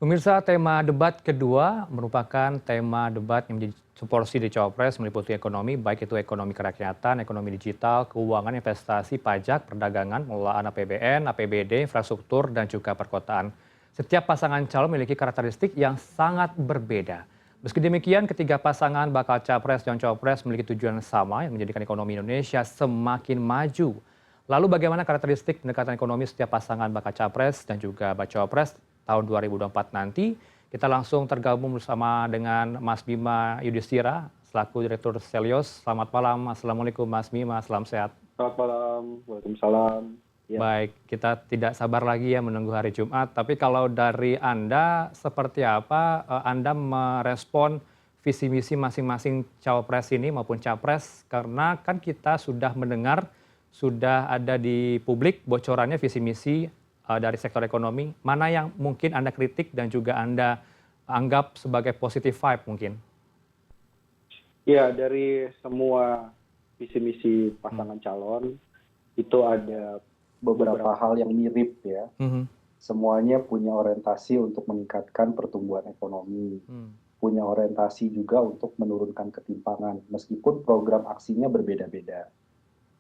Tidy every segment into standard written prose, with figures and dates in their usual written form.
Pemirsa, tema debat kedua merupakan tema debat yang menjadi suporsi di Cawapres meliputi ekonomi, baik itu ekonomi kerakyatan, ekonomi digital, keuangan, investasi, pajak, perdagangan, pengelolaan APBN, APBD, infrastruktur, dan juga perkotaan. Setiap pasangan calon memiliki karakteristik yang sangat berbeda. Meski demikian, ketiga pasangan bakal Capres dan Cawapres memiliki tujuan sama yang menjadikan ekonomi Indonesia semakin maju. Lalu bagaimana karakteristik pendekatan ekonomi setiap pasangan bakal Capres dan juga Baca Cawapres tahun 2024 nanti? Kita langsung tergabung bersama dengan Mas Bima Yudhistira, selaku Direktur Selyos. Selamat malam, Assalamualaikum Mas Bima, salam sehat. Selamat malam, Waalaikumsalam. Ya. Baik, kita tidak sabar lagi ya menunggu hari Jumat. Tapi kalau dari Anda, seperti apa Anda merespon visi misi masing-masing Cawapres ini maupun Capres? Karena kan kita sudah mendengar, sudah ada di publik bocorannya visi misi dari sektor ekonomi. Mana yang mungkin Anda kritik dan juga Anda anggap sebagai positive vibe mungkin? Ya, dari semua visi misi pasangan calon, itu ada beberapa hal yang mirip ya. Semuanya punya orientasi untuk meningkatkan pertumbuhan ekonomi. Punya orientasi juga untuk menurunkan ketimpangan, meskipun program aksinya berbeda-beda.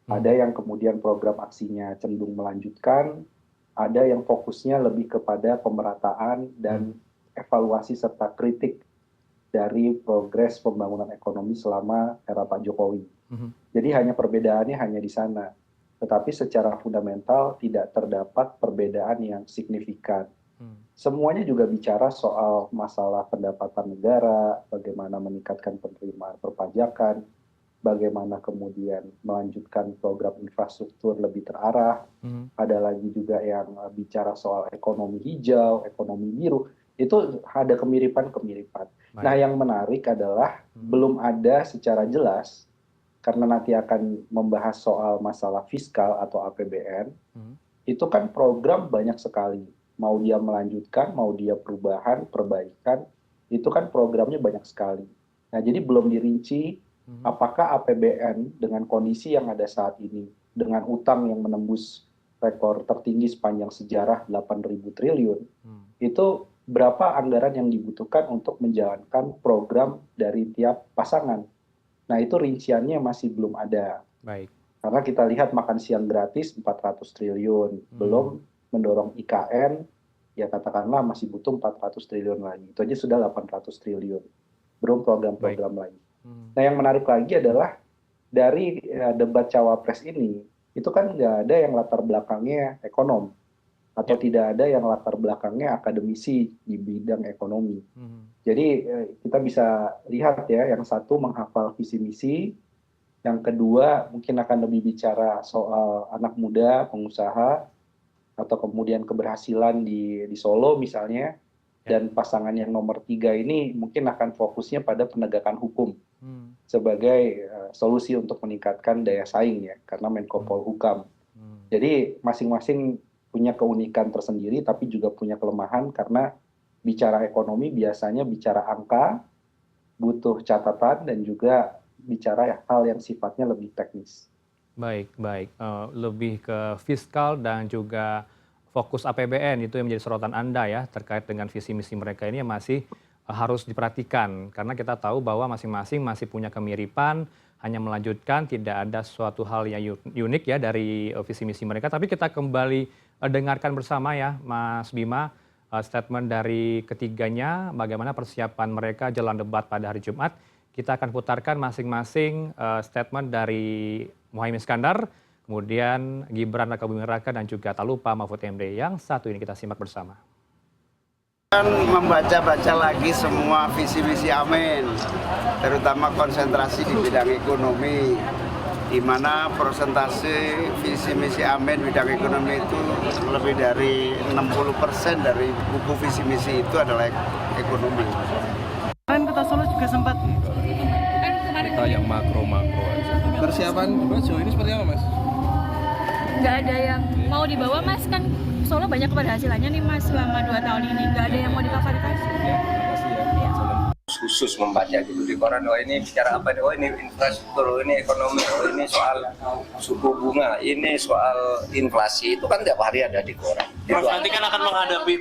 Ada yang kemudian program aksinya cenderung melanjutkan, ada yang fokusnya lebih kepada pemerataan dan evaluasi serta kritik dari progres pembangunan ekonomi selama era Pak Jokowi. Jadi perbedaannya hanya di sana. Tetapi secara fundamental tidak terdapat perbedaan yang signifikan. Semuanya juga bicara soal masalah pendapatan negara, bagaimana meningkatkan penerimaan perpajakan, bagaimana kemudian melanjutkan program infrastruktur lebih terarah. Ada lagi juga yang bicara soal ekonomi hijau, ekonomi biru. Itu ada kemiripan-kemiripan. Nah, yang menarik adalah belum ada secara jelas, karena nanti akan membahas soal masalah fiskal atau APBN, itu kan program banyak sekali. Mau dia melanjutkan, mau dia perubahan, perbaikan, itu kan programnya banyak sekali. Nah, jadi belum dirinci apakah APBN dengan kondisi yang ada saat ini, dengan utang yang menembus rekor tertinggi sepanjang sejarah 8.000 triliun, itu berapa anggaran yang dibutuhkan untuk menjalankan program dari tiap pasangan. Nah, itu rinciannya masih belum ada. Baik. Karena kita lihat makan siang gratis 400 triliun, belum mendorong IKN, ya katakanlah masih butuh 400 triliun lagi. Itu aja sudah 800 triliun, belum program-program lain. Nah, yang menarik lagi adalah dari debat Cawapres ini, itu kan nggak ada yang latar belakangnya ekonom, atau tidak ada yang latar belakangnya akademisi di bidang ekonomi. Jadi kita bisa lihat ya, yang satu menghafal visi misi, yang kedua mungkin akan lebih bicara soal anak muda, pengusaha, atau kemudian keberhasilan di Solo misalnya, dan pasangan yang nomor 3 ini mungkin akan fokusnya pada penegakan hukum sebagai solusi untuk meningkatkan daya saing ya, karena Menko Polhukam. Jadi masing-masing punya keunikan tersendiri, tapi juga punya kelemahan karena bicara ekonomi biasanya bicara angka, butuh catatan, dan juga bicara hal yang sifatnya lebih teknis. Baik, baik. Lebih ke fiskal dan juga fokus APBN itu yang menjadi sorotan Anda ya, terkait dengan visi misi mereka ini yang masih harus diperhatikan. Karena kita tahu bahwa masing-masing masih punya kemiripan, hanya melanjutkan, tidak ada suatu hal yang unik ya dari visi misi mereka. Tapi kita kembali dengarkan bersama ya, Mas Bima, statement dari ketiganya, bagaimana persiapan mereka jelang debat pada hari Jumat. Kita akan putarkan masing-masing statement dari Muhaimin Iskandar, kemudian Gibran Rakabuming Raka, dan juga tak lupa Mahfud MD. Yang satu ini kita simak bersama. Membaca-baca lagi semua visi misi Amin, terutama konsentrasi di bidang ekonomi, di mana persentase visi misi Amin bidang ekonomi itu lebih dari 60% dari buku visi misi itu adalah ekonomi. Kemarin Kota Solo juga sempat kita yang makro-makro aja. Persiapan sejauh ini seperti apa, Mas? Nggak ada yang mau dibawa, Mas, kan Solo banyak keberhasilannya nih, Mas, selama 2 tahun ini. Nggak ada yang mau difavoritisasi. Ya, makasih ya. Khusus membaca gitu di koran, oh ini bicara apa nih, oh ini infrastruktur, oh ini ekonomi, oh ini soal suku bunga, ini soal inflasi, itu kan tiap hari ada di koran. Itu Nanti kan akan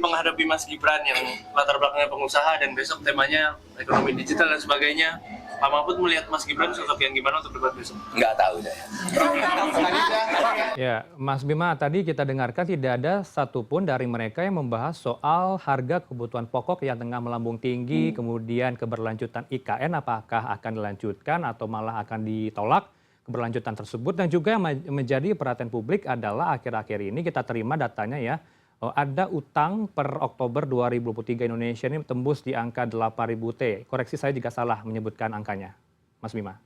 menghadapi Mas Gibran yang latar belakangnya pengusaha dan besok temanya ekonomi digital dan sebagainya. Pak Mahfud melihat Mas Gibran sosok yang gimana untuk debat besok? nggak tahu saya. Ya, Mas Bima, tadi kita dengarkan tidak ada satupun dari mereka yang membahas soal harga kebutuhan pokok yang tengah melambung tinggi, kemudian keberlanjutan IKN apakah akan dilanjutkan atau malah akan ditolak keberlanjutan tersebut. Dan juga yang menjadi perhatian publik adalah akhir-akhir ini kita terima datanya ya, ada utang per Oktober 2023 Indonesia ini tembus di angka 8.000 T. Koreksi saya jika salah menyebutkan angkanya, Mas Bima.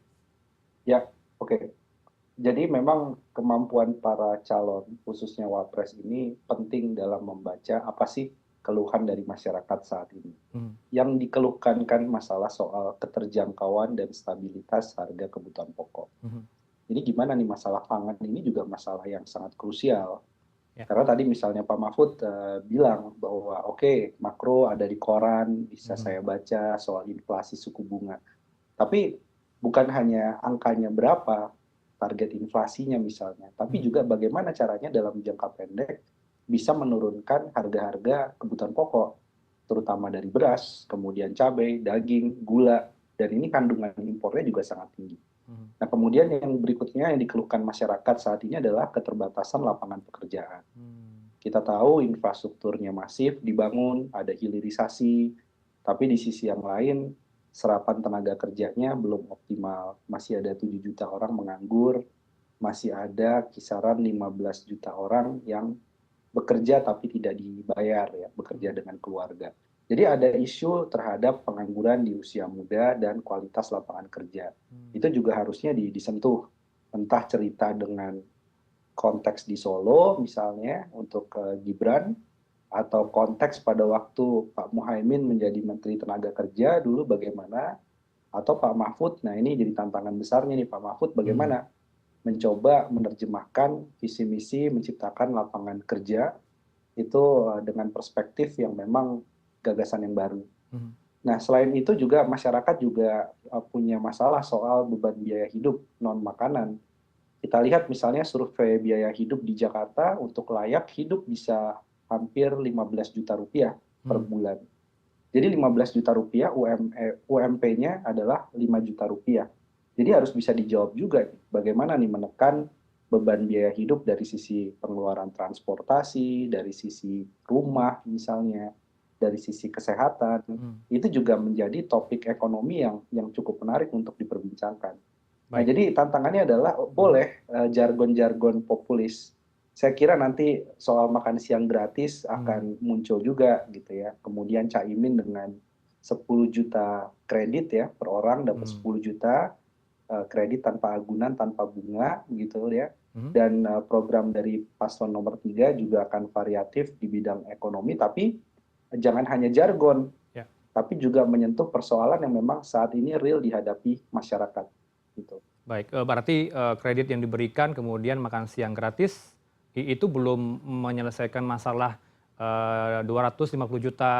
Ya, oke. Jadi memang kemampuan para calon, khususnya Wapres ini penting dalam membaca apa sih keluhan dari masyarakat saat ini. Yang dikeluhkan kan masalah soal keterjangkauan dan stabilitas harga kebutuhan pokok. Jadi gimana nih masalah pangan ini juga masalah yang sangat krusial. Ya. Karena tadi misalnya Pak Mahfud bilang bahwa oke, makro ada di koran, bisa saya baca soal inflasi suku bunga. Tapi bukan hanya angkanya berapa, target inflasinya misalnya, tapi juga bagaimana caranya dalam jangka pendek bisa menurunkan harga-harga kebutuhan pokok, terutama dari beras, kemudian cabai, daging, gula, dan ini kandungan impornya juga sangat tinggi. Nah kemudian yang berikutnya yang dikeluhkan masyarakat saat ini adalah keterbatasan lapangan pekerjaan. Kita tahu infrastrukturnya masif dibangun, ada hilirisasi, tapi di sisi yang lain serapan tenaga kerjanya belum optimal. Masih ada 7 juta orang menganggur, masih ada kisaran 15 juta orang yang bekerja tapi tidak dibayar, ya, bekerja dengan keluarga. Jadi ada isu terhadap pengangguran di usia muda dan kualitas lapangan kerja. Itu juga harusnya disentuh, entah cerita dengan konteks di Solo misalnya untuk Gibran, atau konteks pada waktu Pak Muhaimin menjadi Menteri Tenaga Kerja dulu bagaimana, atau Pak Mahfud. Nah ini jadi tantangan besarnya nih Pak Mahfud, bagaimana mencoba menerjemahkan visi misi menciptakan lapangan kerja itu dengan perspektif yang memang gagasan yang baru. Nah selain itu juga masyarakat juga punya masalah soal beban biaya hidup non makanan. Kita lihat misalnya survei biaya hidup di Jakarta untuk layak hidup bisa hampir 15 juta rupiah per bulan. Jadi 15 juta rupiah UMP-nya adalah 5 juta rupiah. Jadi harus bisa dijawab juga bagaimana nih menekan beban biaya hidup dari sisi pengeluaran transportasi, dari sisi rumah misalnya, dari sisi kesehatan. Itu juga menjadi topik ekonomi yang cukup menarik untuk diperbincangkan. Nah, jadi tantangannya adalah boleh jargon-jargon populis. Saya kira nanti soal makan siang gratis akan muncul juga gitu ya. Kemudian Caimin dengan 10 juta kredit ya per orang dapat 10 juta kredit tanpa agunan, tanpa bunga gitu ya. Dan program dari paslon nomor 3 juga akan variatif di bidang ekonomi, tapi jangan hanya jargon, tapi juga menyentuh persoalan yang memang saat ini real dihadapi masyarakat. Gitu. Baik, berarti kredit yang diberikan kemudian makan siang gratis itu belum menyelesaikan masalah 250 juta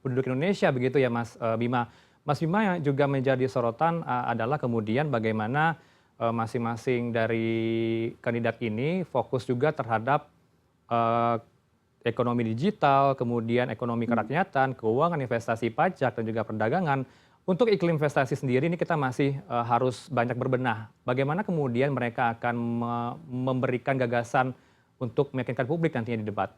penduduk Indonesia begitu ya Mas Bima. Mas Bima yang juga menjadi sorotan adalah kemudian bagaimana masing-masing dari kandidat ini fokus juga terhadap ekonomi digital, kemudian ekonomi kerakyatan, keuangan, investasi pajak, dan juga perdagangan. Untuk iklim investasi sendiri ini kita masih harus banyak berbenah. Bagaimana kemudian mereka akan memberikan gagasan untuk meyakinkan publik nantinya di debat?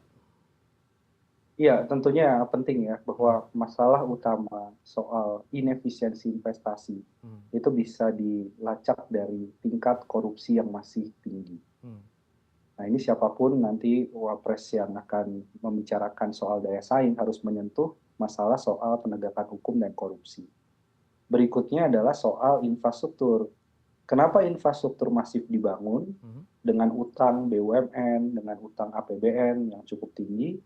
Iya, tentunya penting ya bahwa masalah utama soal inefisiensi investasi itu bisa dilacak dari tingkat korupsi yang masih tinggi. Nah ini siapapun nanti wapres yang akan membicarakan soal daya saing harus menyentuh masalah soal penegakan hukum dan korupsi. Berikutnya adalah soal infrastruktur. Kenapa infrastruktur masif dibangun dengan utang BUMN, dengan utang APBN yang cukup tinggi,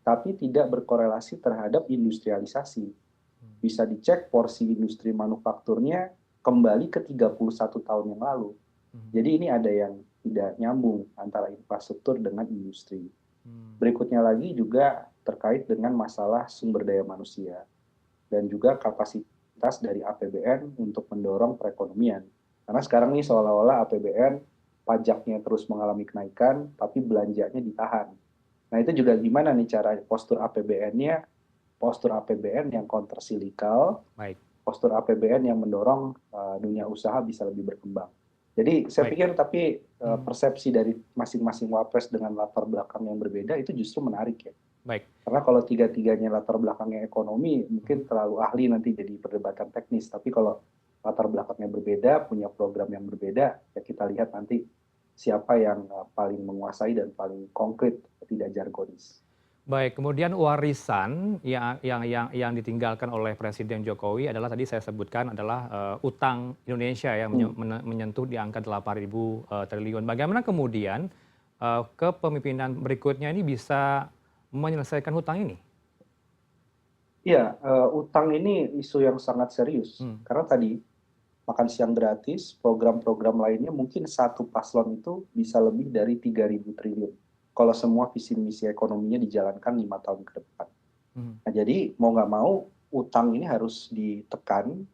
tapi tidak berkorelasi terhadap industrialisasi. Bisa dicek porsi industri manufakturnya kembali ke 31 tahun yang lalu. Jadi ini ada yang tidak nyambung antara infrastruktur dengan industri. Berikutnya lagi juga terkait dengan masalah sumber daya manusia dan juga kapasitas dari APBN untuk mendorong perekonomian. Karena sekarang nih seolah-olah APBN pajaknya terus mengalami kenaikan, tapi belanjanya ditahan. Nah itu juga gimana nih cara postur APBN yang kontrasilikal, Baik. postur APBN yang mendorong dunia usaha bisa lebih berkembang. Jadi saya Baik. pikir tapi persepsi dari masing-masing wapres dengan latar belakang yang berbeda itu justru menarik ya. Baik. Karena kalau tiga-tiganya latar belakangnya ekonomi mungkin terlalu ahli nanti jadi perdebatan teknis. Tapi kalau latar belakangnya berbeda, punya program yang berbeda, ya kita lihat nanti siapa yang paling menguasai dan paling konkret, tidak jargonis. Baik, kemudian warisan yang ditinggalkan oleh Presiden Jokowi adalah tadi saya sebutkan adalah utang Indonesia yang menyentuh di angka 8.000 triliun. Bagaimana kemudian kepemimpinan berikutnya ini bisa menyelesaikan hutang ini? Iya, utang ini isu yang sangat serius. Karena tadi makan siang gratis, program-program lainnya mungkin satu paslon itu bisa lebih dari 3.000 triliun. Kalau semua visi misi ekonominya dijalankan 5 tahun ke depan. Nah, jadi mau nggak mau utang ini harus ditekan.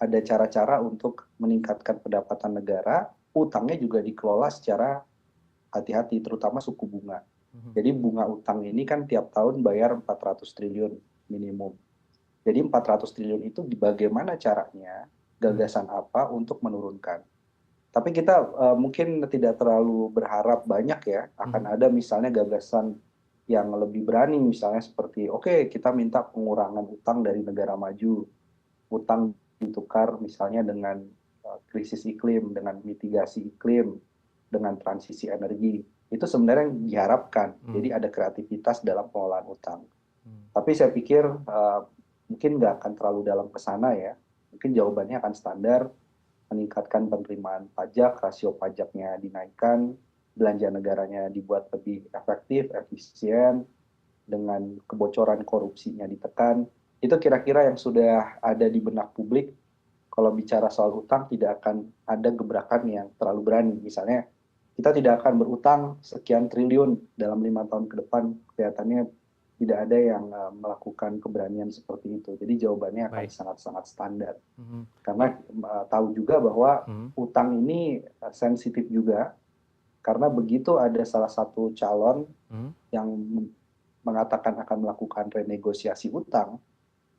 Ada cara-cara untuk meningkatkan pendapatan negara. Utangnya juga dikelola secara hati-hati, terutama suku bunga. Jadi bunga utang ini kan tiap tahun bayar 400 triliun minimum. Jadi 400 triliun itu bagaimana caranya, gagasan apa untuk menurunkan. Tapi kita mungkin tidak terlalu berharap banyak ya, akan ada misalnya gagasan yang lebih berani, misalnya seperti, oke, kita minta pengurangan utang dari negara maju, utang ditukar misalnya dengan krisis iklim, dengan mitigasi iklim, dengan transisi energi. Itu sebenarnya yang diharapkan, jadi ada kreativitas dalam pengelolaan utang. Tapi saya pikir mungkin nggak akan terlalu dalam ke sana ya, mungkin jawabannya akan standar, meningkatkan penerimaan pajak, rasio pajaknya dinaikkan, belanja negaranya dibuat lebih efektif, efisien, dengan kebocoran korupsinya ditekan. Itu kira-kira yang sudah ada di benak publik. Kalau bicara soal utang tidak akan ada gebrakan yang terlalu berani. Misalnya kita tidak akan berutang sekian triliun dalam 5 tahun ke depan. Kelihatannya tidak ada yang melakukan keberanian seperti itu. Jadi jawabannya akan sangat-sangat standar. Karena tahu juga bahwa utang ini sensitif juga, karena begitu ada salah satu calon yang mengatakan akan melakukan renegosiasi utang,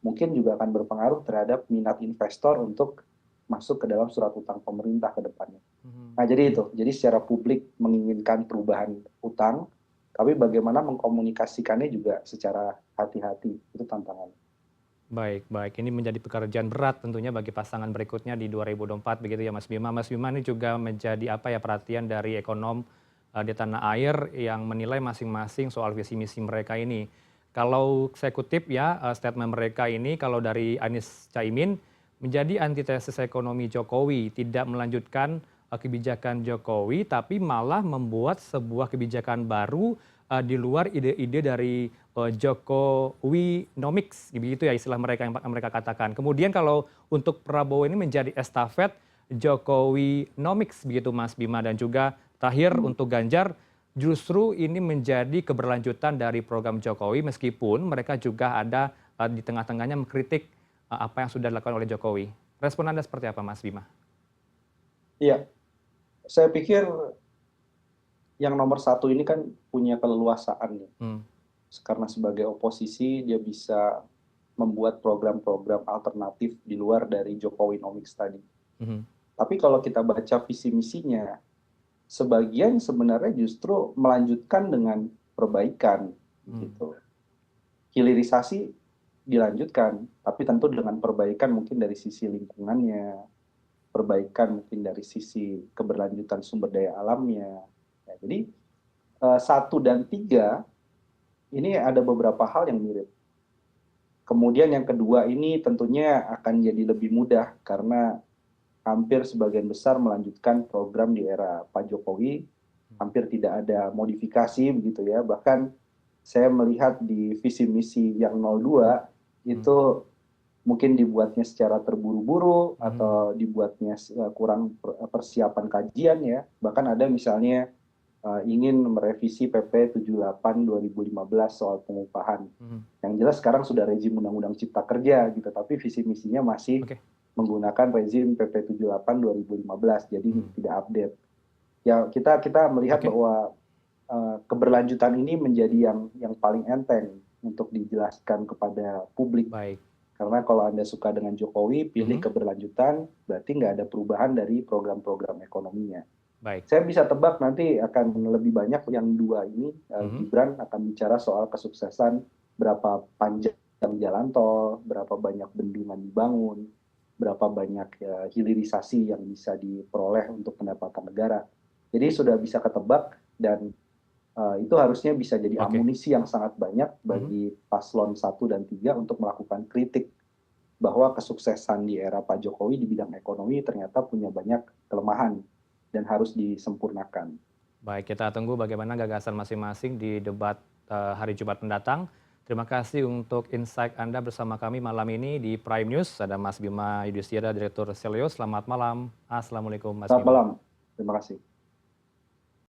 mungkin juga akan berpengaruh terhadap minat investor untuk masuk ke dalam surat utang pemerintah ke depannya. Nah jadi itu, jadi secara publik menginginkan perubahan utang, tapi bagaimana mengkomunikasikannya juga secara hati-hati, itu tantangan. Baik, baik. Ini menjadi pekerjaan berat tentunya bagi pasangan berikutnya di 2024 begitu ya Mas Bima. Mas Bima ini juga menjadi perhatian dari ekonom di tanah air yang menilai masing-masing soal visi misi mereka ini. Kalau saya kutip ya statement mereka ini, kalau dari Anies Caimin menjadi antitesis ekonomi Jokowi, tidak melanjutkan kebijakan Jokowi, tapi malah membuat sebuah kebijakan baru di luar ide-ide dari Jokowinomics, begitu ya istilah mereka yang mereka katakan. Kemudian kalau untuk Prabowo ini menjadi estafet Jokowinomics, begitu Mas Bima, dan juga terakhir untuk Ganjar, justru ini menjadi keberlanjutan dari program Jokowi, meskipun mereka juga ada di tengah-tengahnya mengkritik apa yang sudah dilakukan oleh Jokowi. Respon Anda seperti apa, Mas Bima? Iya, saya pikir yang nomor satu ini kan punya keleluasaan ya. Karena sebagai oposisi dia bisa membuat program-program alternatif di luar dari Jokowinomics tadi. Tapi kalau kita baca visi misinya, sebagian sebenarnya justru melanjutkan dengan perbaikan, gitu. Hilirisasi dilanjutkan, tapi tentu dengan perbaikan mungkin dari sisi lingkungannya, perbaikan mungkin dari sisi keberlanjutan sumber daya alamnya. Ya, jadi 1 dan 3 ini ada beberapa hal yang mirip. Kemudian yang kedua ini tentunya akan jadi lebih mudah karena hampir sebagian besar melanjutkan program di era Pak Jokowi, hampir tidak ada modifikasi begitu ya. Bahkan saya melihat di visi misi yang 02 itu mungkin dibuatnya secara terburu-buru atau dibuatnya kurang persiapan kajian ya. Bahkan ada misalnya ingin merevisi PP 78 2015 soal pengupahan. Yang jelas sekarang sudah rezim Undang-Undang Cipta Kerja gitu, tapi visi misinya masih menggunakan rezim PP 78 2015, jadi tidak update. Ya kita melihat bahwa keberlanjutan ini menjadi yang paling enteng untuk dijelaskan kepada publik. Baik. Karena kalau Anda suka dengan Jokowi, pilih keberlanjutan, berarti nggak ada perubahan dari program-program ekonominya. Baik. Saya bisa tebak nanti akan lebih banyak yang dua ini, Gibran akan bicara soal kesuksesan, berapa panjang jalan tol, berapa banyak bendungan dibangun, berapa banyak hilirisasi yang bisa diperoleh untuk pendapatan negara. Jadi sudah bisa ketebak dan itu harusnya bisa jadi amunisi yang sangat banyak bagi paslon 1 dan 3 untuk melakukan kritik bahwa kesuksesan di era Pak Jokowi di bidang ekonomi ternyata punya banyak kelemahan dan harus disempurnakan. Baik, kita tunggu bagaimana gagasan masing-masing di debat hari Jumat mendatang. Terima kasih untuk insight Anda bersama kami malam ini di Prime News. Ada Mas Bima Yudhistira, Direktur Selyos. Selamat malam. Assalamualaikum Mas Bima. Selamat malam. Terima kasih.